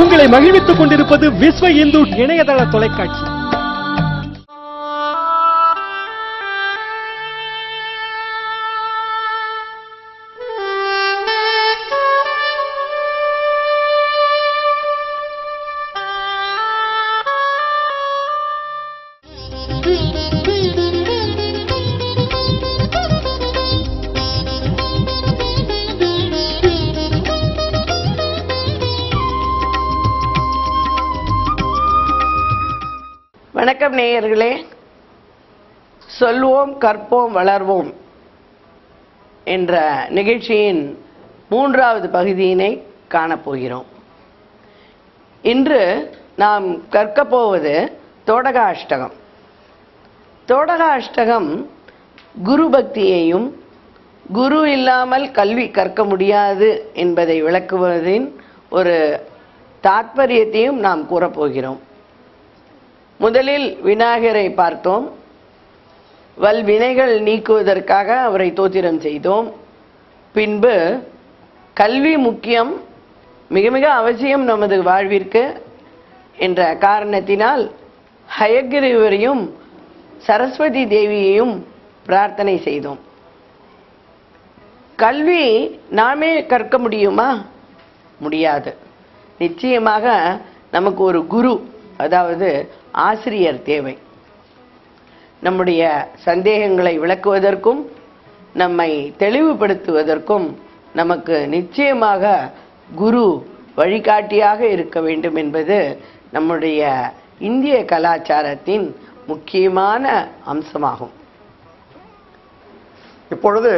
உங்களை மகிழ்வித்துக் கொண்டிருப்பது விஸ்வ இந்து இணையதள தொலைக்காட்சி. வணக்கம் நேயர்களே, சொல்வோம் கற்போம் வளர்வோம் என்ற நிகழ்ச்சியின் 3வது பகுதியினை காணப்போகிறோம். இன்று நாம் கற்கப் போவது தோடகாஷ்டகம். தோடகாஷ்டகம் குரு பக்தியையும் குரு இல்லாமல் கல்வி கற்க முடியாது என்பதை விளக்குவதின் ஒரு தாத்பரியத்தையும் நாம் கூறப்போகிறோம். முதலில் விநாயகரை பார்த்தோம். வல்வினைகள் நீக்குவதற்காக அவரை தோத்திரம் செய்தோம். பின்பு கல்வி முக்கியம், மிக மிக அவசியம் நமது வாழ்விற்கு என்ற காரணத்தினால் ஹயக்கிரீவரையும் சரஸ்வதி தேவியையும் பிரார்த்தனை செய்தோம். கல்வி நாமே கற்க முடியுமா? முடியாது. நிச்சயமாக நமக்கு ஒரு குரு, அதாவது ஆசிரியர் தேவை. நம்முடைய சந்தேகங்களை விளக்குவதற்கும் நம்மை தெளிவுபடுத்துவதற்கும் நமக்கு நிச்சயமாக குரு வழிகாட்டியாக இருக்க வேண்டும் என்பது நம்முடைய இந்திய கலாச்சாரத்தின் முக்கியமான அம்சமாகும். இப்பொழுது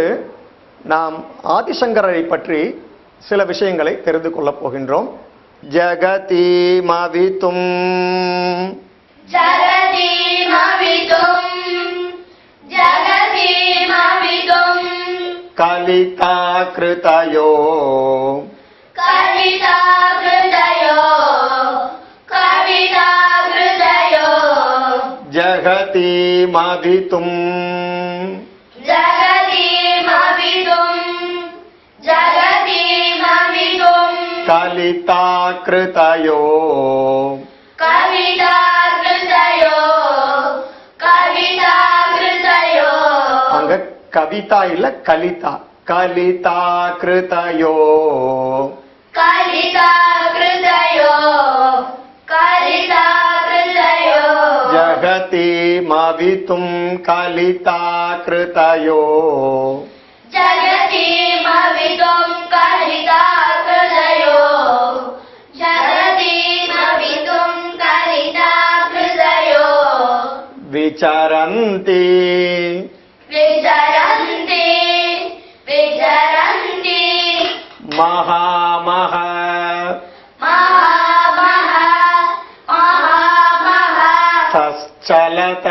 நாம் ஆதிசங்கரரை பற்றி சில விஷயங்களை தெரிந்து கொள்ளப் போகின்றோம். ஜகதீமவிதும் கலிதா கிருதயோ ஜகதீமவிதும் கலிதா கிருதயோ அங்க கவிதா இல்ல கலிதா. கலிதா கிருதயோ ஜகதீமவிதும் கலிதா கிருதயோ விசரந்தி மகாமஹ சச்சலத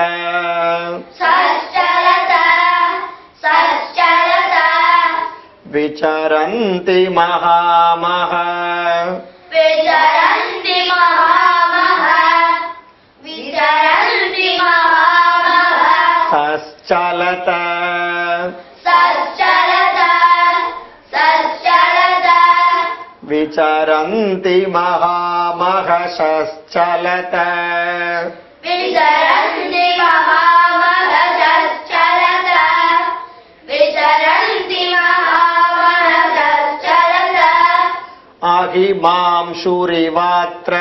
விசரந்தி மகாமஹ சச்சலத விசரந்தி மகாமஹ சச்சலத அஹிமாம் சூரிவாத்ர